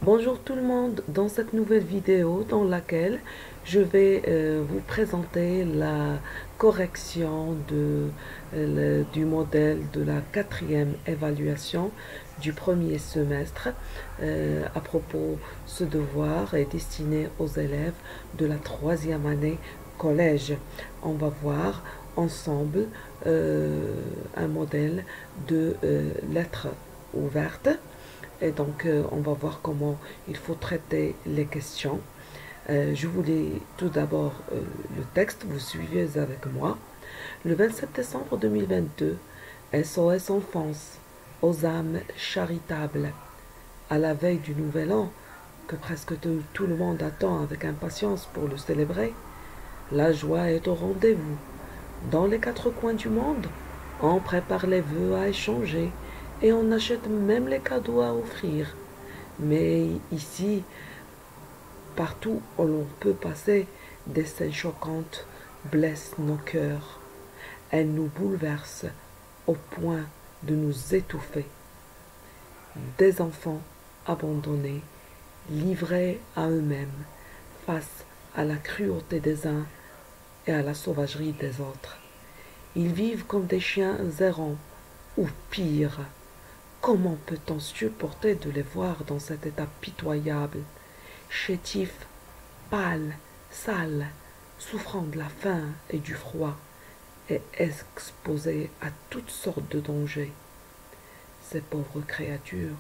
Bonjour tout le monde, dans cette nouvelle vidéo dans laquelle je vais vous présenter la correction du modèle de la quatrième évaluation du premier semestre. À propos, ce devoir est destiné aux élèves de la troisième année collège. On va voir ensemble un modèle de lettres ouvertes. Et donc, on va voir comment il faut traiter les questions. Je vous lis tout d'abord le texte, vous suivez avec moi. Le 27 décembre 2022, SOS Enfance aux âmes charitables. À la veille du Nouvel An, que presque tout le monde attend avec impatience pour le célébrer, la joie est au rendez-vous. Dans les quatre coins du monde, on prépare les vœux à échanger et on achète même les cadeaux à offrir. Mais ici, partout où l'on peut passer, des scènes choquantes blessent nos cœurs. Elles nous bouleversent au point de nous étouffer. Des enfants abandonnés, livrés à eux-mêmes, face à la cruauté des uns et à la sauvagerie des autres. Ils vivent comme des chiens errants, ou pire. Comment peut-on supporter de les voir dans cet état pitoyable, chétifs, pâles, sales, souffrant de la faim et du froid, et exposés à toutes sortes de dangers? Ces pauvres créatures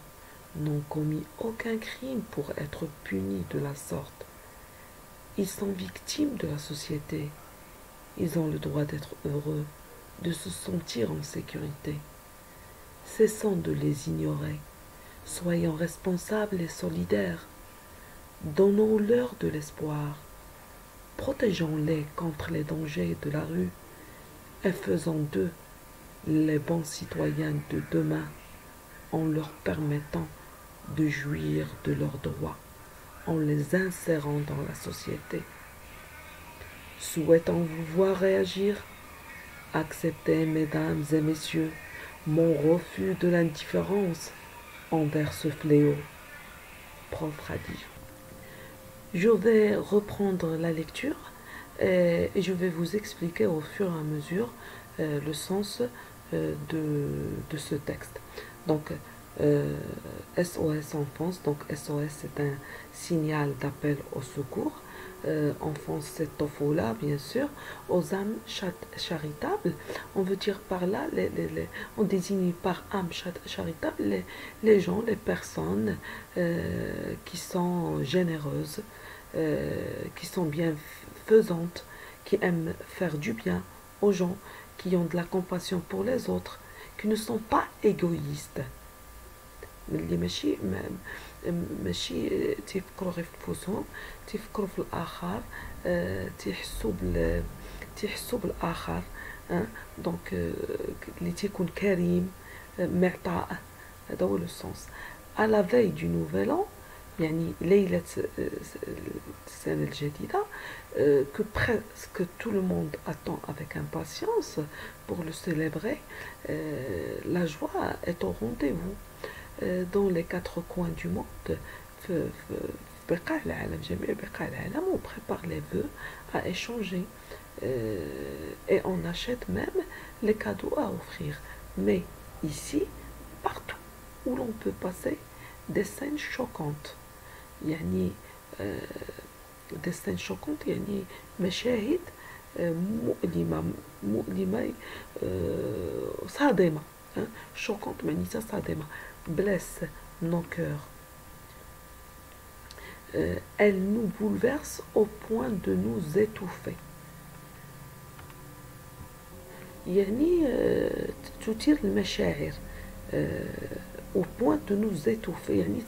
n'ont commis aucun crime pour être punis de la sorte. Ils sont victimes de la société. Ils ont le droit d'être heureux, de se sentir en sécurité. Cessons de les ignorer. Soyons responsables et solidaires. Donnons-leur de l'espoir. Protégeons-les contre les dangers de la rue et faisons d'eux les bons citoyens de demain en leur permettant de jouir de leurs droits, en les insérant dans la société. Souhaitant vous voir réagir, acceptez, mesdames et messieurs, mon refus de l'indifférence envers ce fléau. Prof Radi. Je vais reprendre la lecture et je vais vous expliquer au fur et à mesure le sens de ce texte. Donc, SOS Enfance, donc SOS c'est un signal d'appel au secours. Enfance c'est Tofola, bien sûr. Aux âmes charitables, on veut dire par là, on désigne par âme charitable les gens, les personnes qui sont généreuses, qui sont bienfaisantes, qui aiment faire du bien aux gens, qui ont de la compassion pour les autres, qui ne sont pas égoïstes. اللي ماشي تيفكروا غير في نفوسهم، تيفكروا في الاخر، تيحسوا بالاخر. دونك اللي تيكون كريم، معطاء. هذا هو لو سونس. à la veille du nouvel an، يعني ليلة السنة الجديدة، que presque tout le monde attend avec impatience pour le célébrer. La joie est au rendez-vous dans les quatre coins du monde. On prépare les vœux à échanger et on achète même les cadeaux à offrir. Mais ici, partout où l'on peut passer, des scènes choquantes. يعني des scènes choquantes، يعني مشاهد مؤلمة مؤلمة، صادمة. choquante معناتها صادمة. Blesse nos cœurs. Elle nous bouleverse au point de nous étouffer. يعني تثير المشاعر au point de nous étouffer، يعني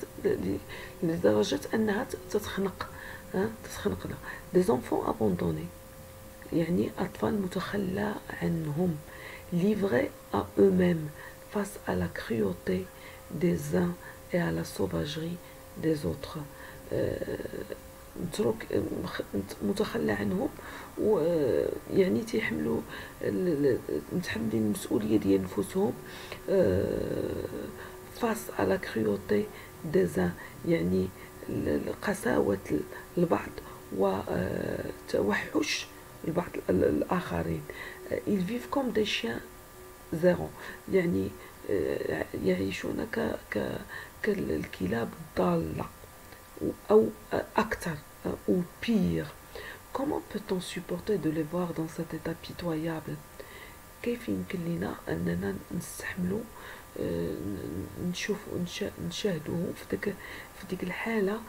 لدرجة أنها تتخنق، تتخنقنا. des enfants abandonnés، يعني أطفال متخلى عنهم، livrés à eux-mêmes face à la cruauté des uns et à la sauvagerie des autres. متخلى عنهم، ويعني تيحملوا متحملين المسؤولية ديال نفوسهم face à la cruauté des uns يعني قساوة البعض وتوحش البعض الآخرين. ils vivent comme des chiens errants يعني يعيشون كالكلاب الضالة أو أكثر ou pire. Comment peut-on supporter de les voir dans cet état pitoyable؟ كيف يمكن لنا أننا نستحملوا نشاهدوهم في ديك الحالة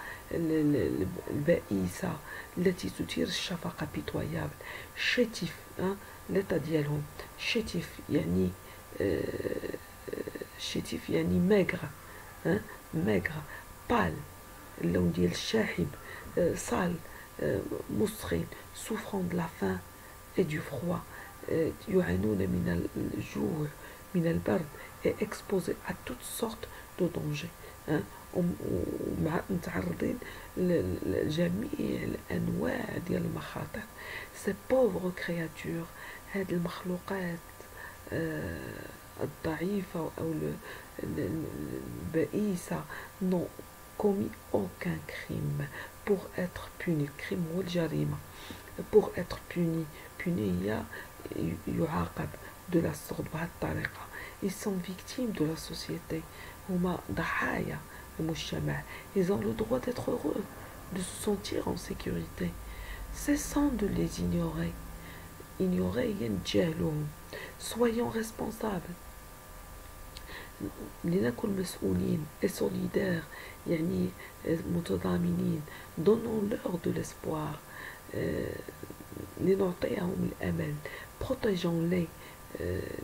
البائسة التي تثير الشفقة pitoyable. chétif l'état ديالهم chétif يعني chétif يعني maigre maigre pâle اللون ديال الشاحب sale مسخن souffrant de la faim et du froid يعانون من الجوع من البرد et exposés à toutes sortes de dangers متعرضين لجميع الأنواع ديال المخاطر. ces pauvres créatures هاد المخلوقات الضعيفة أو البائسة n'ont commis aucun crime pour être punis. crime هو الجريمة. pour être punis هي يعاقب de la sorte بهذه الطريقة. ils sont victimes de la société. هما ضحايا المجتمع. ils ont le droit d'être heureux, de se sentir en sécurité. cessons de les ignorer. ignorer ينتجاهلوهم. soyons responsables. لنكن مسؤولين et solidaires يعني متضامنين. donnons-leur de l'espoir. لنعطيهم الأمل. protégeons-les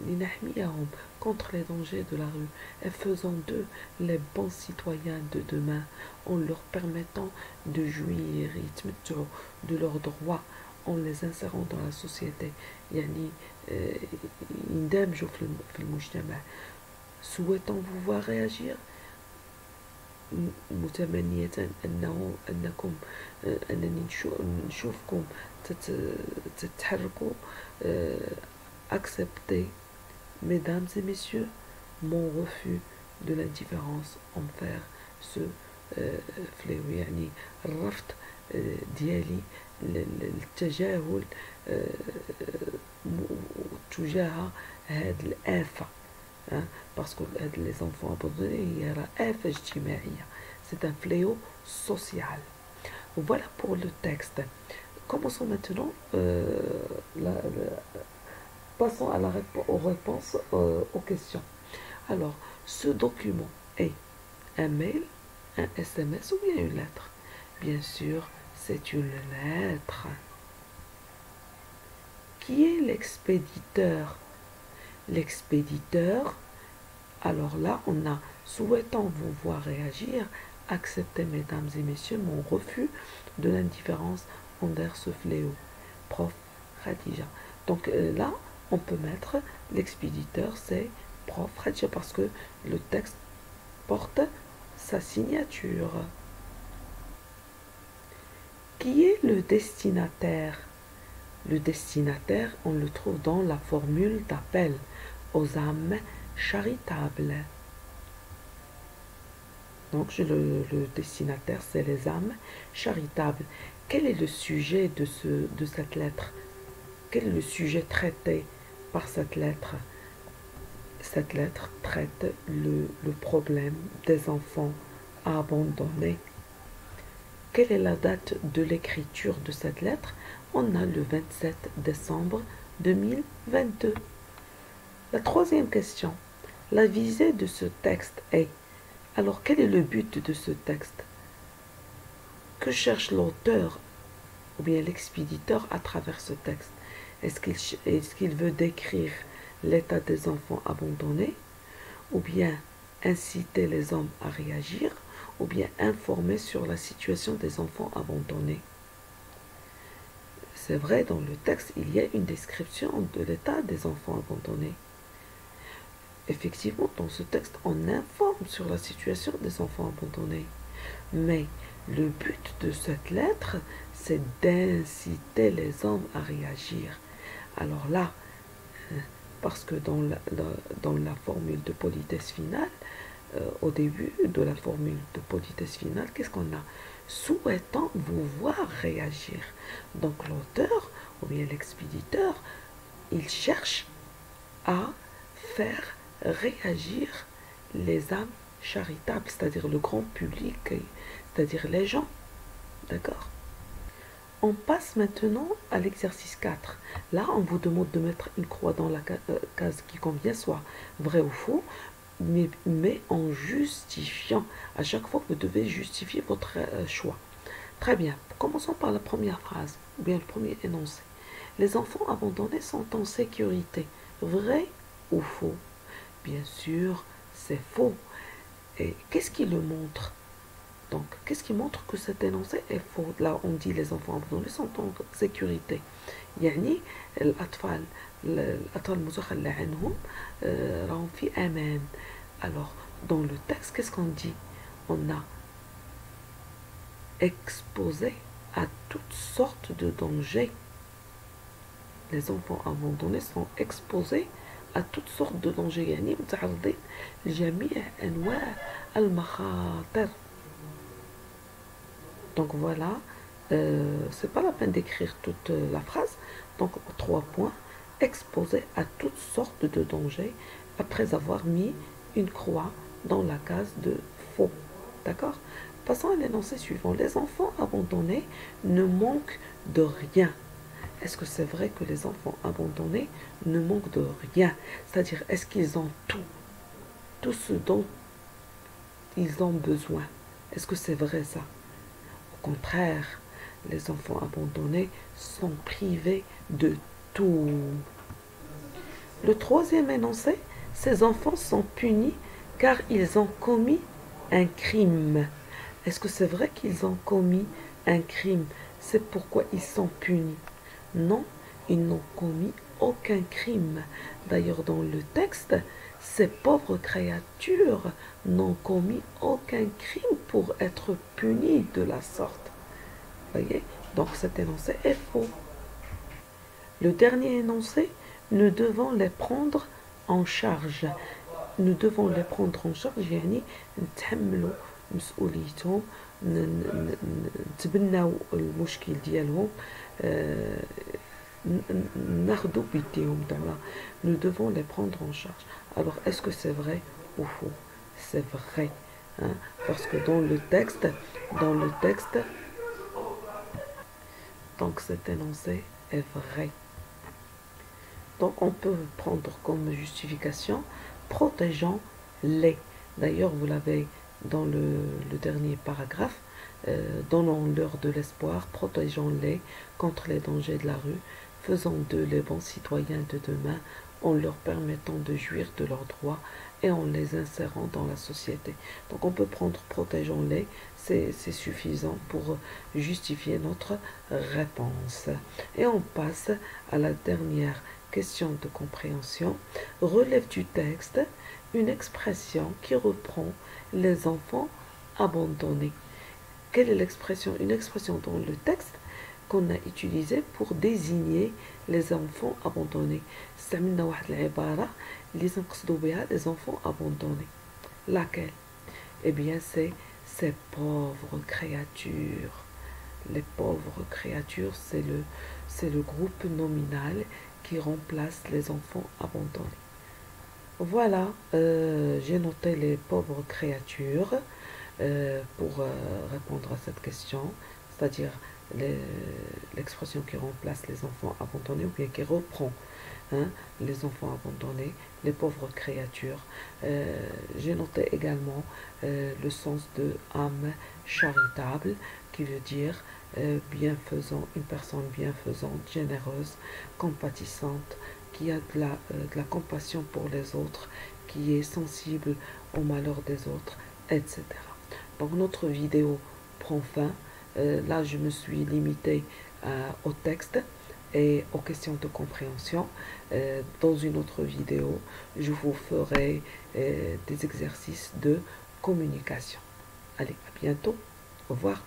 لنحميهم contre les dangers de la rue et faisons d'eux les bons citoyens de demain en leur permettant de jouir يتمتعوا de leurs droits en les insérant dans la société يعني يندمجوا في المجتمع. souhaitons vous voir réagir متمنية أنكم أنني نشوفكم تتحركوا. acceptez mesdames et messieurs mon refus de l'indifférence envers ce fléau يعني الرفض ديالي للتجاهل تجاه هذه الآفة parce que les enfants abandonnés هي آفة اجتماعية. c'est un fléau social. Voilà pour le texte. Commençons maintenant passons à aux réponses aux questions. Alors, ce document est un mail, un SMS ou bien une lettre? Bien sûr, c'est une lettre. Qui est l'expéditeur? L'expéditeur, alors là, on a souhaitant vous voir réagir, acceptez, mesdames et messieurs, mon refus de l'indifférence envers ce fléau. Prof Khadija. Donc là, on peut mettre l'expéditeur, c'est Prof Khadija parce que le texte porte sa signature. Qui est le destinataire? Le destinataire, on le trouve dans la formule d'appel aux âmes charitables. Donc le destinataire, c'est les âmes charitables. Quel est le sujet de cette lettre? Quel est le sujet traité par cette lettre? Cette lettre traite le problème des enfants abandonnés. Quelle est la date de l'écriture de cette lettre? On a le 27 décembre 2022. La troisième question. La visée de ce texte est... Alors, quel est le but de ce texte? Que cherche l'auteur ou bien l'expéditeur à travers ce texte? Est-ce qu'il veut décrire l'état des enfants abandonnés, ou bien inciter les hommes à réagir, ou bien informer sur la situation des enfants abandonnés? C'est vrai, dans le texte, il y a une description de l'état des enfants abandonnés. Effectivement, dans ce texte, on informe sur la situation des enfants abandonnés. Mais le but de cette lettre, c'est d'inciter les hommes à réagir. Alors là, parce que dans la formule de politesse finale, au début de la formule de politesse finale, qu'est-ce qu'on a? Souhaitant vous voir réagir. Donc l'auteur ou bien l'expéditeur, il cherche à faire réagir les âmes charitables, c'est-à-dire le grand public, c'est-à-dire les gens. D'accord? On passe maintenant à l'exercice 4. Là, on vous demande de mettre une croix dans la case qui convient, soit vrai ou faux, mais en justifiant. À chaque fois, vous devez justifier votre choix. Très bien. Commençons par la première phrase, ou bien le premier énoncé. Les enfants abandonnés sont en sécurité. Vrai ou faux? Bien sûr, c'est faux. Et qu'est-ce qui le montre? Donc, qu'est-ce qui montre que cet énoncé est faux? Là, on dit les enfants abandonnés sont en sécurité. يعني الأطفال المزغلة عنهم راهم في أمان. Alors, dans le texte, qu'est-ce qu'on dit? On a exposé à toutes sortes de dangers. Les enfants abandonnés sont exposés à toutes sortes de dangers. يعني متعرضين لجميع أنواع المخاطر. Donc voilà, c'est pas la peine d'écrire toute la phrase. Donc 3 points, exposé à toutes sortes de dangers après avoir mis une croix dans la case de faux. D'accord? Passons à l'énoncé suivant. Les enfants abandonnés ne manquent de rien. Est-ce que c'est vrai que les enfants abandonnés ne manquent de rien? C'est-à-dire, est-ce qu'ils ont tout ce dont ils ont besoin? Est-ce que c'est vrai ça? Au contraire, les enfants abandonnés sont privés de tout. Le troisième énoncé, ces enfants sont punis car ils ont commis un crime. Est-ce que c'est vrai qu'ils ont commis un crime? C'est pourquoi ils sont punis? Non, ils n'ont commis aucun crime. D'ailleurs, dans le texte, ces pauvres créatures n'ont commis aucun crime pour être punis de la sorte. Voyez? Donc cet énoncé est faux. Le dernier énoncé, nous devons les prendre en charge. Nous devons les prendre en charge, يعني نتحملوا مسؤوليتهم، نتبناو المشكل ديالهم، ناخدو بيديهم زعما. Nous devons les prendre en charge. Alors, est-ce que c'est vrai ou faux? C'est vrai, hein? Parce que dans le texte, donc cet énoncé est vrai. Donc on peut prendre comme justification protégeons-les. D'ailleurs, vous l'avez dans le dernier paragraphe. Donnons-leur de l'espoir, protégeons-les contre les dangers de la rue, faisons d'eux les bons citoyens de demain en leur permettant de jouir de leurs droits et en les insérant dans la société. Donc on peut prendre protégeons-les, c'est suffisant pour justifier notre réponse. Et on passe à la dernière question de compréhension. Relève du texte une expression qui reprend les enfants abandonnés. Quelle est l'expression? Une expression dans le texte qu'on a utilisée pour désigner les enfants abandonnés. استعملنا واحد العبارة اللي تنقصدو بها les enfants abandonnés. Laquelle? Eh bien, c'est ces pauvres créatures. Les pauvres créatures, c'est le groupe nominal qui remplace les enfants abandonnés. Voilà, j'ai noté les pauvres créatures pour répondre à cette question, c'est-à-dire l'expression qui remplace les enfants abandonnés ou bien qui reprend, hein, les enfants abandonnés, les pauvres créatures. J'ai noté également le sens de âme charitable qui veut dire bienfaisant, une personne bienfaisante, généreuse, compatissante, qui a de la compassion pour les autres, qui est sensible au malheur des autres, etc. Donc notre vidéo prend fin. Là, je me suis limitée au texte et aux questions de compréhension. Dans une autre vidéo, je vous ferai des exercices de communication. Allez, à bientôt. Au revoir.